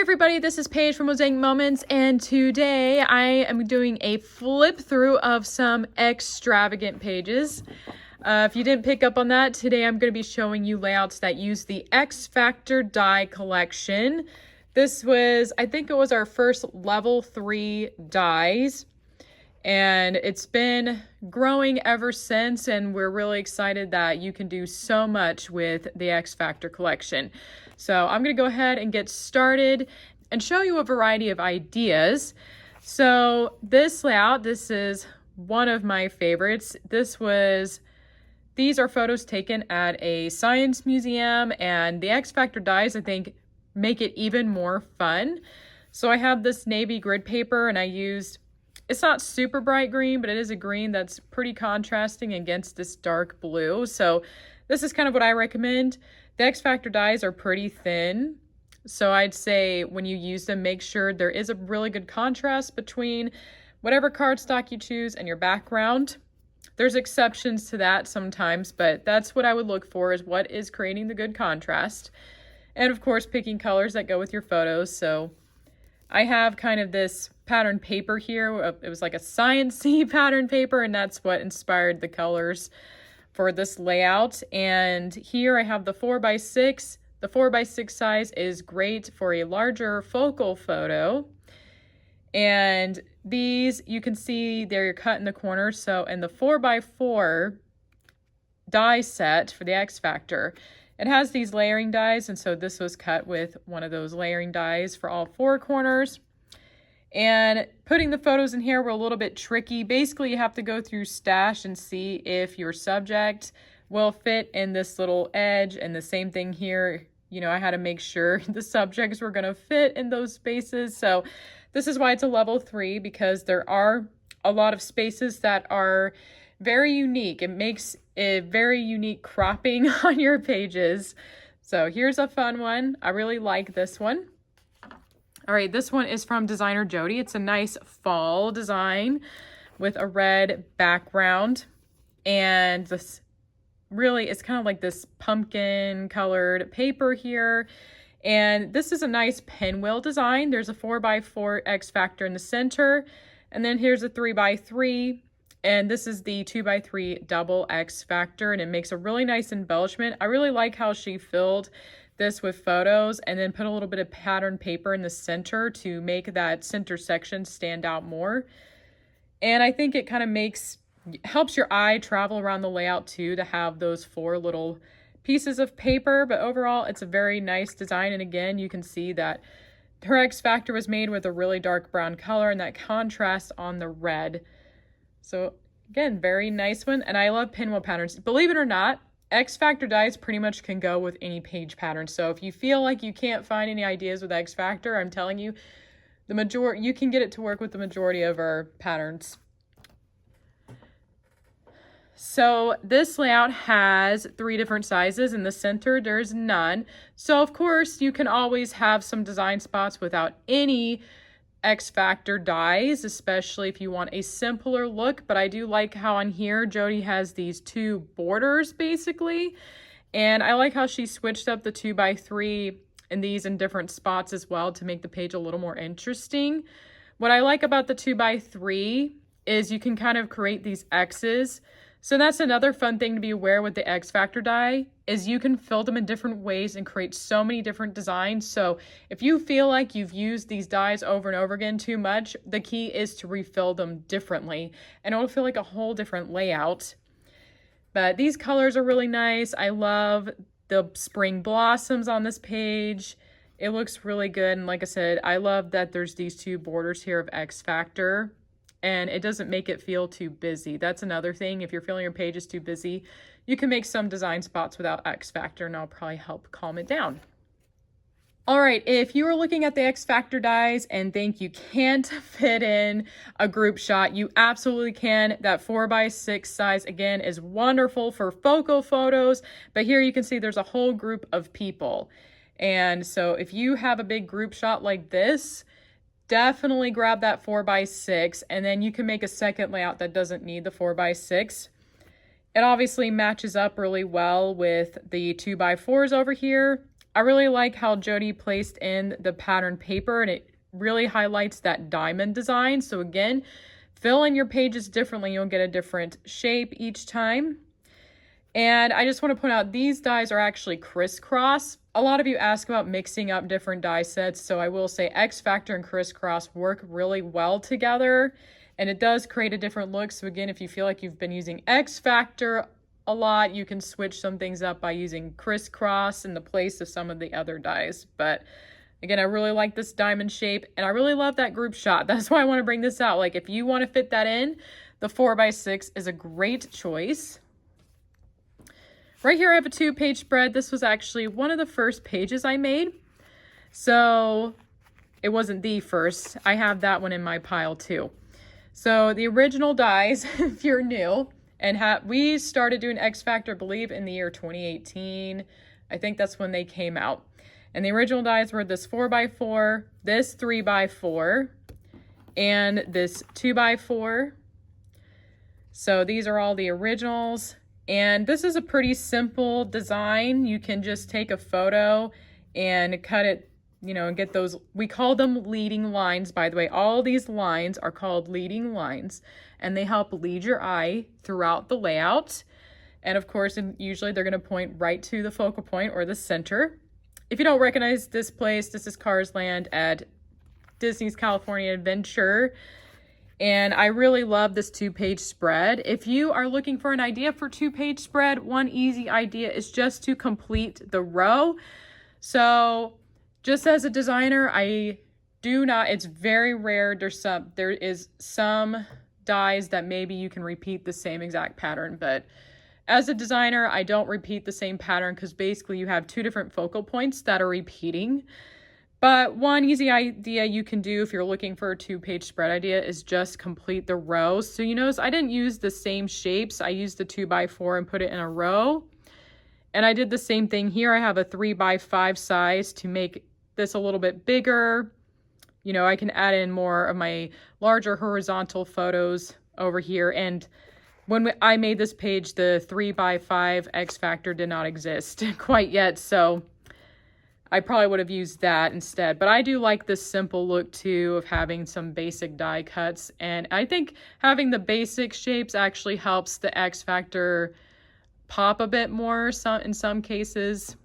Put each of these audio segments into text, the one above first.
everybody, this is Paige from Mosaic Moments, and today I am doing a flip through of some X-travagant pages. If you didn't pick up on that, today I'm going to be showing you layouts that use the X Factor die collection. This was, I think it was our first level 3 dies, and it's been growing ever since, and we're really excited that you can do so much with the X Factor collection. So I'm going to go ahead and get started and show you a variety of ideas. So this layout, this is one of my favorites. These are photos taken at a science museum, and the X Factor dies, I think, make it even more fun. So I have this navy grid paper, and it's not super bright green, but it is a green that's pretty contrasting against this dark blue. So this is kind of what I recommend. The X Factor dies are pretty thin, so I'd say when you use them, make sure there is a really good contrast between whatever cardstock you choose and your background. There's exceptions to that sometimes, but that's what I would look for, is what is creating the good contrast. And of course, picking colors that go with your photos. So I have kind of this pattern paper here. It was like a science-y pattern paper, and that's what inspired the colors for this layout. And here I have the 4x6. The 4x6 size is great for a larger focal photo. And these, you can see they're cut in the corners. So in the 4x4 die set for the X Factor, it has these layering dies, and so this was cut with one of those layering dies for all 4 corners. And putting the photos in here were a little bit tricky. Basically, you have to go through Stash and see if your subject will fit in this little edge. And the same thing here, you know, I had to make sure the subjects were going to fit in those spaces. So this is why it's a level 3, because there are a lot of spaces that are very unique. It makes a very unique cropping on your pages. So here's a fun one. I really like this one. All right, this one is from designer Jody. It's a nice fall design with a red background. And this really is kind of like this pumpkin colored paper here. And this is a nice pinwheel design. There's a 4x4 X Factor in the center. And then here's a 3x3. And this is the 2x3 double X Factor. And it makes a really nice embellishment. I really like how she filled this with photos and then put a little bit of pattern paper in the center to make that center section stand out more. And I think it kind of helps your eye travel around the layout too, to have those 4 little pieces of paper. But overall, it's a very nice design. And again, you can see that her X Factor was made with a really dark brown color and that contrast on the red. So again, very nice one. And I love pinwheel patterns. Believe it or not, X Factor dies pretty much can go with any page pattern. So if you feel like you can't find any ideas with X Factor, I'm telling you, you can get it to work with the majority of our patterns. So this layout has 3 different sizes. In the center, there's none. So of course, you can always have some design spots without any X Factor dies, especially if you want a simpler look. But I do like how on here Jody has these 2 borders basically, and I like how she switched up the 2x3 and these in different spots as well to make the page a little more interesting. What I like about the 2x3 is you can kind of create these X's. So that's another fun thing to be aware with the X Factor die, is you can fill them in different ways and create so many different designs. So if you feel like you've used these dies over and over again too much, the key is to refill them differently, and it'll feel like a whole different layout. But these colors are really nice. I love the spring blossoms on this page. It looks really good. And like I said, I love that there's these 2 borders here of X Factor. And it doesn't make it feel too busy. That's another thing. If you're feeling your page is too busy, you can make some design spots without X Factor, and I'll probably help calm it down. All right, if you are looking at the X Factor dies and think you can't fit in a group shot, you absolutely can. That 4x6 size, again, is wonderful for focal photos. But here you can see there's a whole group of people. And so if you have a big group shot like this, definitely grab that 4x6, and then you can make a second layout that doesn't need the 4x6. It obviously matches up really well with the 2x4s over here, I really like how Jody placed in the pattern paper, and it really highlights that diamond design. So again, fill in your pages differently. You'll get a different shape each time. And I just want to point out these dies are actually crisscross. A lot of you ask about mixing up different die sets, so I will say X Factor and crisscross work really well together, and it does create a different look. So again, if you feel like you've been using X Factor a lot, you can switch some things up by using crisscross in the place of some of the other dies. But again, I really like this diamond shape, and I really love that group shot. That's why I want to bring this out. Like, if you want to fit that in, the 4x6 is a great choice. Right here I have a 2-page spread. This was actually one of the first pages I made. So it wasn't the first. I have that one in my pile too. So the original dies, if you're new, and we started doing X Factor, I believe, in the year 2018. I think that's when they came out. And the original dies were this 4x4, this 3x4, and this 2x4. So these are all the originals. And this is a pretty simple design. You can just take a photo and cut it, you know, and get those. We call them leading lines, by the way. All these lines are called leading lines, and they help lead your eye throughout the layout. And of course, usually they're going to point right to the focal point or the center. If you don't recognize this place, this is Cars Land at Disney's California Adventure. And I really love this 2-page spread. If you are looking for an idea for 2-page spread, one easy idea is just to complete the row. So just as a designer, it's very rare. There is some dies that maybe you can repeat the same exact pattern, but as a designer, I don't repeat the same pattern because basically you have 2 different focal points that are repeating. But one easy idea you can do if you're looking for a 2-page spread idea is just complete the rows. So you notice I didn't use the same shapes. I used the 2x4 and put it in a row. And I did the same thing here. I have a 3x5 size to make this a little bit bigger. You know, I can add in more of my larger horizontal photos over here. And when I made this page, the 3x5 X Factor did not exist quite yet. So I probably would have used that instead. But I do like this simple look too of having some basic die cuts. And I think having the basic shapes actually helps the X Factor pop a bit more in some cases.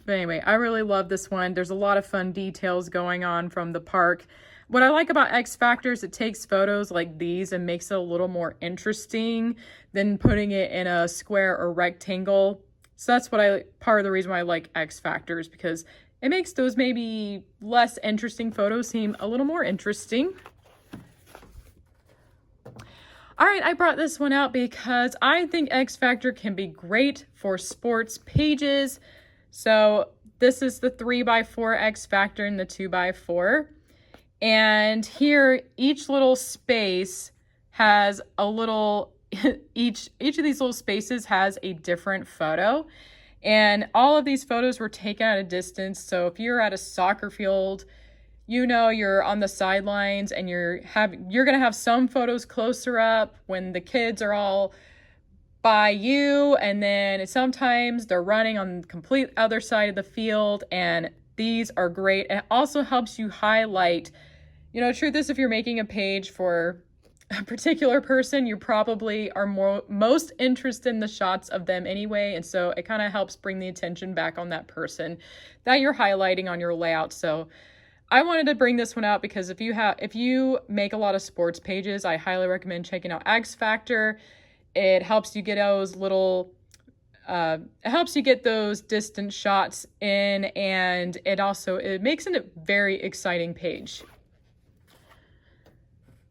But anyway, I really love this one. There's a lot of fun details going on from the park. What I like about X Factor is it takes photos like these and makes it a little more interesting than putting it in a square or rectangle. So that's part of the reason why I like X Factors, because it makes those maybe less interesting photos seem a little more interesting. All right, I brought this one out because I think X Factor can be great for sports pages. So this is the 3x4 X Factor and the 2x4. And here, each little space has a little, each of these little spaces has a different photo. And all of these photos were taken at a distance. So if you're at a soccer field, you know you're on the sidelines and you're going to have some photos closer up when the kids are all by you, and then sometimes they're running on the complete other side of the field, and these are great. It also helps you highlight, you know, truth is, if you're making a page for a particular person, you probably are most interested in the shots of them anyway, and so it kind of helps bring the attention back on that person that you're highlighting on your layout. So I wanted to bring this one out because if you make a lot of sports pages, I highly recommend checking out X Factor. It helps you get those those distant shots in, and it makes it a very exciting page.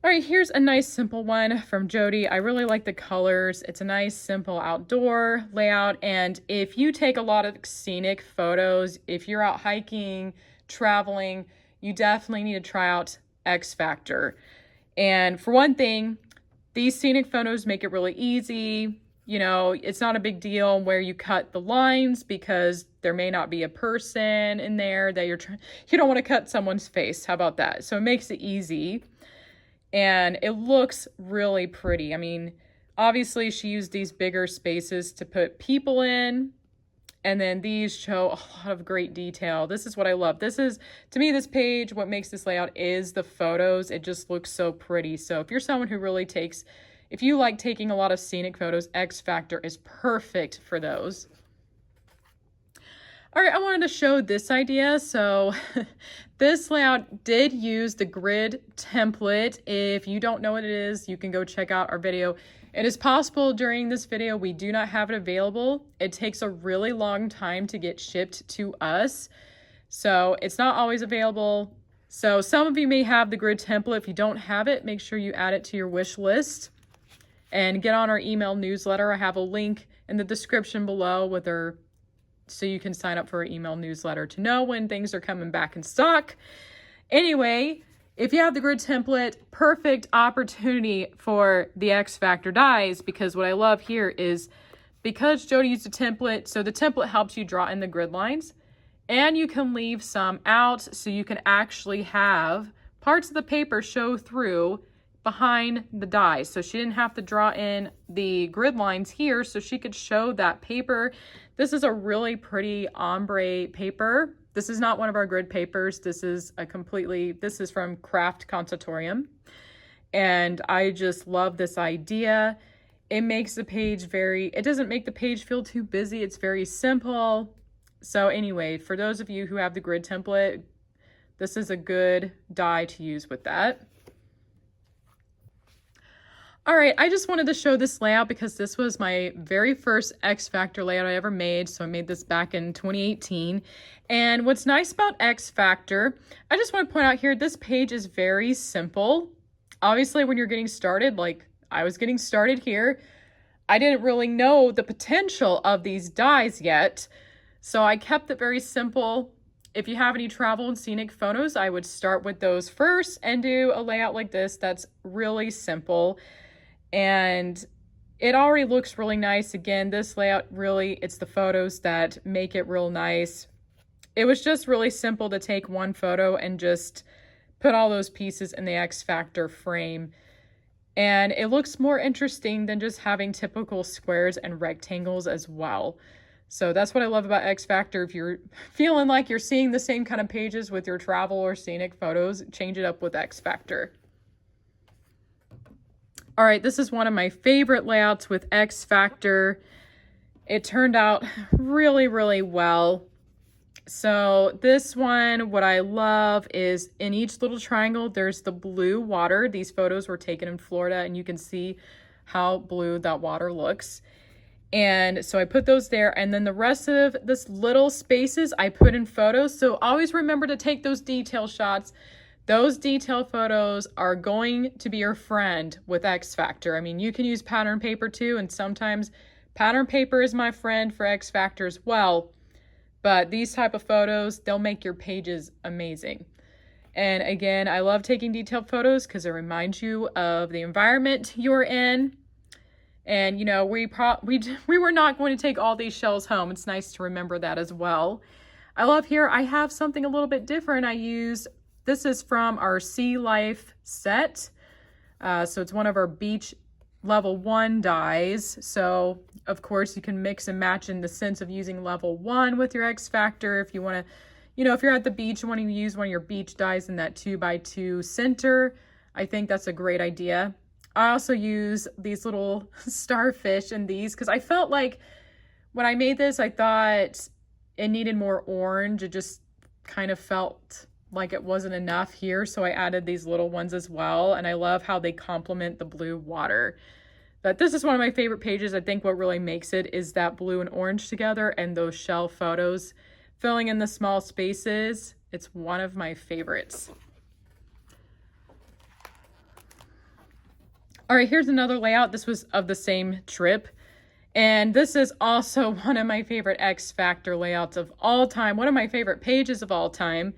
All right, here's a nice simple one from Jody. I really like the colors. It's a nice simple outdoor layout, and if you take a lot of scenic photos, if you're out hiking, traveling, you definitely need to try out X Factor. And for one thing, these scenic photos make it really easy. You know, it's not a big deal where you cut the lines because there may not be a person in there that you don't want to cut someone's face. How about that? So it makes it easy. And it looks really pretty. I mean, obviously she used these bigger spaces to put people in. And then these show a lot of great detail. This is what I love. This is, to me, this page, what makes this layout is the photos. It just looks so pretty. So if you're someone who really takes, if you like taking a lot of scenic photos, X Factor is perfect for those. All right, I wanted to show this idea. So this layout did use the grid template. If you don't know what it is, you can go check out our video. It is possible during this video we do not have it available. It takes a really long time to get shipped to us, so it's not always available. So some of you may have the grid template. If you don't have it, make sure you add it to your wish list and get on our email newsletter. I have a link in the description below with our, so you can sign up for our email newsletter to know when things are coming back in stock. Anyway, if you have the grid template, perfect opportunity for the X Factor dies, because what I love here is because Jody used a template, so the template helps you draw in the grid lines, and you can leave some out so you can actually have parts of the paper show through behind the dies. So she didn't have to draw in the grid lines here, so she could show that paper. This is a really pretty ombre paper. This is not one of our grid papers. This is this is from Craft Consultorium. And I just love this idea. It makes the page it doesn't make the page feel too busy. It's very simple. So anyway, for those of you who have the grid template, this is a good die to use with that. All right, I just wanted to show this layout because this was my very first X Factor layout I ever made. So I made this back in 2018. And what's nice about X Factor, I just want to point out here, this page is very simple. Obviously, when you're getting started, like I was getting started here, I didn't really know the potential of these dies yet. So I kept it very simple. If you have any travel and scenic photos, I would start with those first and do a layout like this that's really simple. And it already looks really nice. Again, this layout really, it's the photos that make it real nice. It was just really simple to take one photo and just put all those pieces in the X Factor frame. And it looks more interesting than just having typical squares and rectangles as well. So that's what I love about X Factor. If you're feeling like you're seeing the same kind of pages with your travel or scenic photos, change it up with X Factor. All right, this is one of my favorite layouts with X Factor. It turned out really, really well. So this one, what I love is in each little triangle, there's the blue water. These photos were taken in Florida, and you can see how blue that water looks. And so I put those there, and then the rest of this little spaces I put in photos. So always remember to take those detail shots. Those detail photos are going to be your friend with X Factor. I mean, you can use pattern paper too, and sometimes pattern paper is my friend for X Factor as well. But these type of photos, they'll make your pages amazing. And again, I love taking detailed photos because it reminds you of the environment you're in. And you know, we were not going to take all these shells home. It's nice to remember that as well. I love here, I have something a little bit different. This is from our Sea Life set. So it's one of our beach level 1 dies. So of course you can mix and match in the sense of using level 1 with your X Factor. If you want to, you know, if you're at the beach and want to use one of your beach dies in that 2x2 center, I think that's a great idea. I also use these little starfish in these because I felt like when I made this, I thought it needed more orange. It just kind of felt like it wasn't enough here, so I added these little ones as well, and I love how they complement the blue water. But this is one of my favorite pages. I think what really makes it is that blue and orange together and those shell photos filling in the small spaces. It's one of my favorites. All right, here's another layout. This was of the same trip, and this is also one of my favorite X Factor layouts of all time, one of my favorite pages of all time.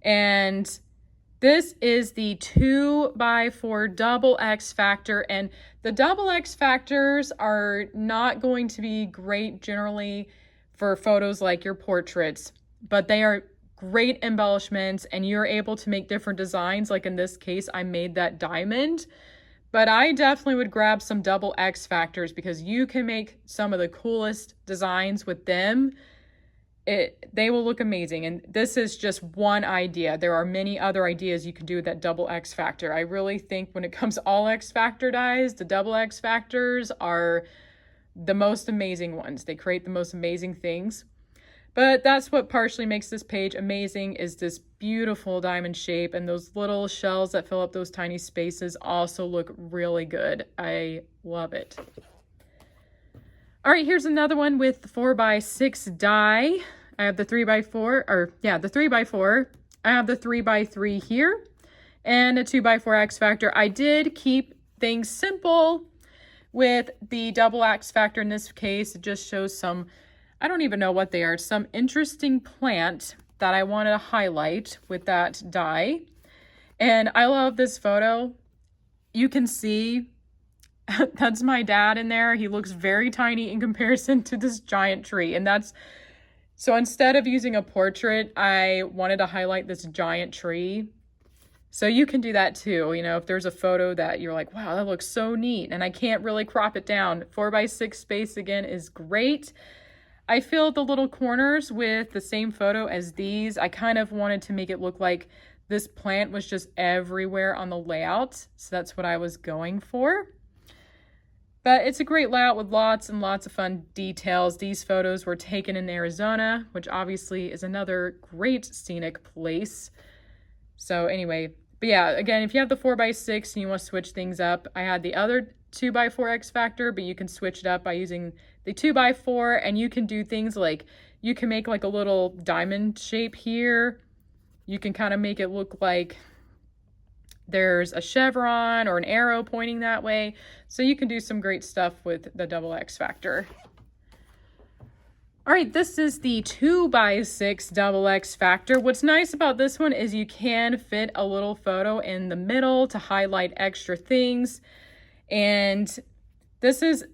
And this is the 2x4 double X Factor, and the double X Factors are not going to be great generally for photos like your portraits, but they are great embellishments, and you're able to make different designs. Like in this case, I made that diamond, but I definitely would grab some double X Factors because you can make some of the coolest designs with them. they will look amazing. And this is just one idea. There are many other ideas you can do with that double X Factor. I really think when it comes to all X Factor dies, the double X Factors are the most amazing ones. They create the most amazing things. But that's what partially makes this page amazing, is this beautiful diamond shape, and those little shells that fill up those tiny spaces also look really good. I love it. All right, here's another one with the 4x6 die. I have the 3x4, the 3x4. I have the 3x3 here and a 2x4 X Factor. I did keep things simple with the double X Factor. In this case, it just shows some, I don't even know what they are, some interesting plant that I wanted to highlight with that die. And I love this photo. You can see that's my dad in there. He looks very tiny in comparison to this giant tree. And so instead of using a portrait, I wanted to highlight this giant tree. So you can do that too. You know, if there's a photo that you're like, wow, that looks so neat, and I can't really crop it down, 4x6 space again is great. I filled the little corners with the same photo as these. I kind of wanted to make it look like this plant was just everywhere on the layout. So that's what I was going for. But it's a great layout with lots and lots of fun details. These photos were taken in Arizona, which obviously is another great scenic place. So anyway, but yeah, again, if you have the 4x6 and you want to switch things up, I had the other 2x4 X Factor, but you can switch it up by using the 2x4, and you can do things like, you can make like a little diamond shape here. You can kind of make it look like there's a chevron or an arrow pointing that way. So you can do some great stuff with the double X Factor. All right, this is the 2x6 double X Factor. What's nice about this one is you can fit a little photo in the middle to highlight extra things. And this is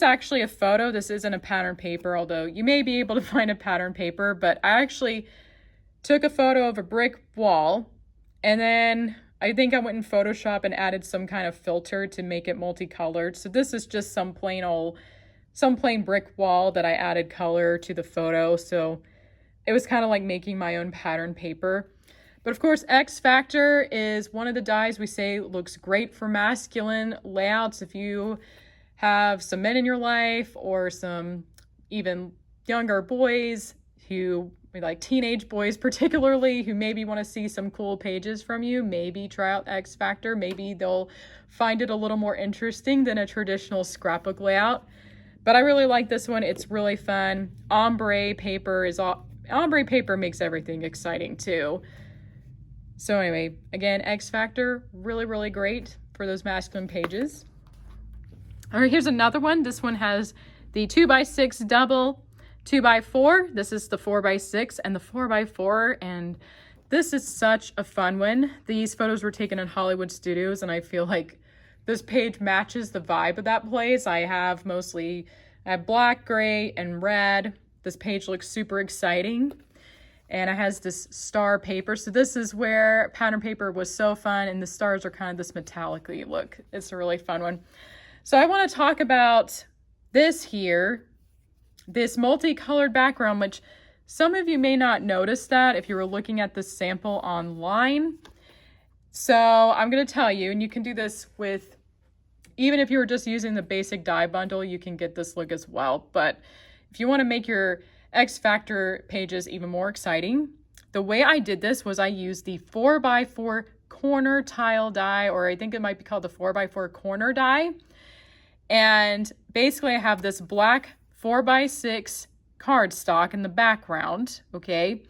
actually a photo. This isn't a pattern paper, although you may be able to find a pattern paper, but I actually took a photo of a brick wall, and then I think I went in Photoshop and added some kind of filter to make it multicolored. So this is just some plain brick wall that I added color to the photo. So it was kind of like making my own pattern paper. But of course, X Factor is one of the dies we say looks great for masculine layouts. If you have some men in your life or some even younger boys who, like teenage boys particularly, who maybe want to see some cool pages from you, maybe try out X Factor. Maybe they'll find it a little more interesting than a traditional scrapbook layout. But I really like this one. It's really fun. Ombre paper makes everything exciting too. So anyway, again, X Factor, really, really great for those masculine pages. All right, here's another one. This one has the 2x6 double 2x4. This is the 4x6 and the 4x4. And this is such a fun one. These photos were taken in Hollywood studios, and I feel like this page matches the vibe of that place. I have black, gray, and red. This page looks super exciting. And it has this star paper. So this is where pattern paper was so fun, and the stars are kind of this metallic-y look. It's a really fun one. So I want to talk about this here, this multicolored background, which some of you may not notice that if you were looking at this sample online. So I'm going to tell you, and you can do this with, even if you were just using the basic die bundle, you can get this look as well. But if you want to make your X Factor pages even more exciting, the way I did this was I used the 4x4 corner tile die, or I think it might be called the 4x4 corner die. And basically I have this black 4x6 cardstock in the background, okay?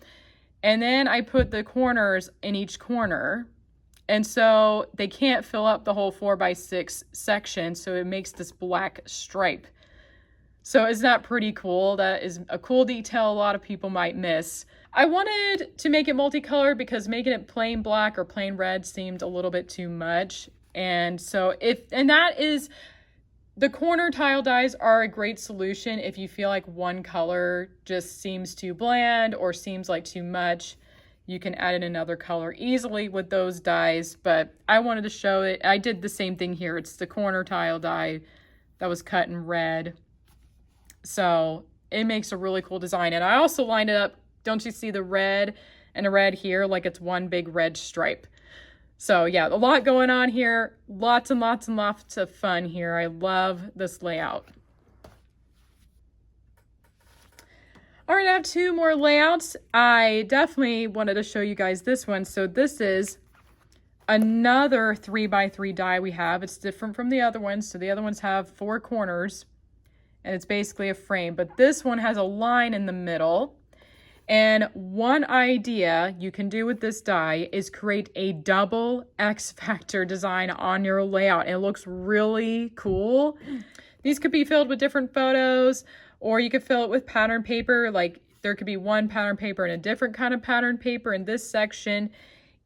And then I put the corners in each corner. And so they can't fill up the whole 4x6 section, so it makes this black stripe. So isn't that pretty cool? That is a cool detail a lot of people might miss. I wanted to make it multicolored because making it plain black or plain red seemed a little bit too much. And so the corner tile dies are a great solution if you feel like one color just seems too bland or seems like too much. You can add in another color easily with those dies, but I wanted to show it. I did the same thing here. It's the corner tile die that was cut in red. So it makes a really cool design. And I also lined it up, don't you see the red and a red here, like it's one big red stripe. So yeah, a lot going on here, lots and lots and lots of fun here. I love this layout. All right, I have two more layouts. I definitely wanted to show you guys this one. So this is another 3x3 die we have. It's different from the other ones. So the other ones have 4 corners and it's basically a frame, but this one has a line in the middle. And one idea you can do with this die is create a double X Factor design on your layout. It looks really cool. These could be filled with different photos, or you could fill it with pattern paper. Like there could be one pattern paper and a different kind of pattern paper in this section.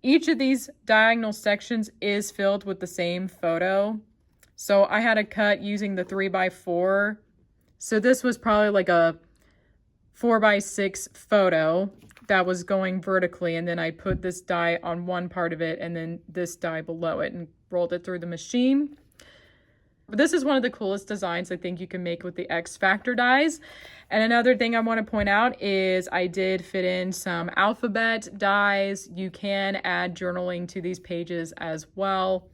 Each of these diagonal sections is filled with the same photo. So I had a cut using the 3x4. So this was probably like a 4x6 photo that was going vertically, and then I put this die on one part of it and then this die below it and rolled it through the machine. But this is one of the coolest designs I think you can make with the X Factor dies. And another thing I want to point out is I did fit in some alphabet dies. You can add journaling to these pages as well.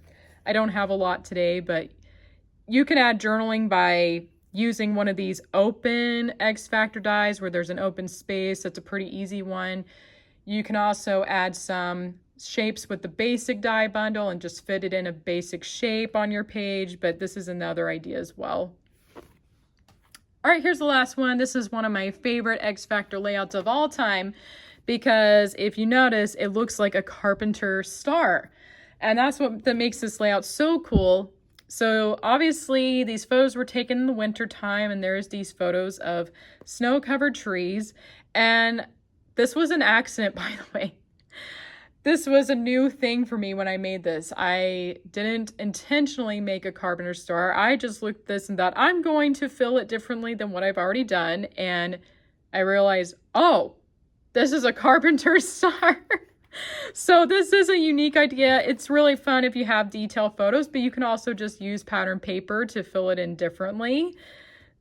I don't have a lot today, but you can add journaling by using one of these open X Factor dies where there's an open space. That's a pretty easy one. You can also add some shapes with the basic die bundle and just fit it in a basic shape on your page, but this is another idea as well. All right, here's the last one. This is one of my favorite X Factor layouts of all time because if you notice, it looks like a carpenter star. And that's what that makes this layout so cool. So obviously these photos were taken in the winter time, and there's these photos of snow-covered trees. And this was an accident, by the way. This was a new thing for me when I made this. I didn't intentionally make a carpenter star. I just looked at this and thought, I'm going to fill it differently than what I've already done. And I realized, oh, this is a carpenter star. So this is a unique idea. It's really fun if you have detailed photos, but you can also just use pattern paper to fill it in differently.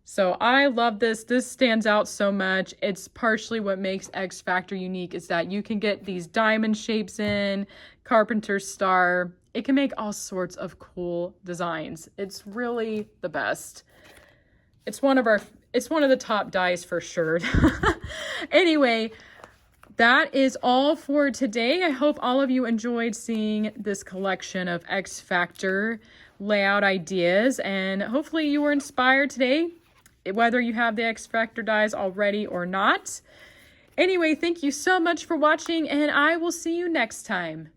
So I love this. This stands out so much. It's partially what makes X Factor unique is that you can get these diamond shapes in, carpenter star. It can make all sorts of cool designs. It's really the best. It's one of the top dies for sure. Anyway, that is all for today. I hope all of you enjoyed seeing this collection of X Factor layout ideas, and hopefully you were inspired today, whether you have the X Factor dies already or not. Anyway, thank you so much for watching, and I will see you next time.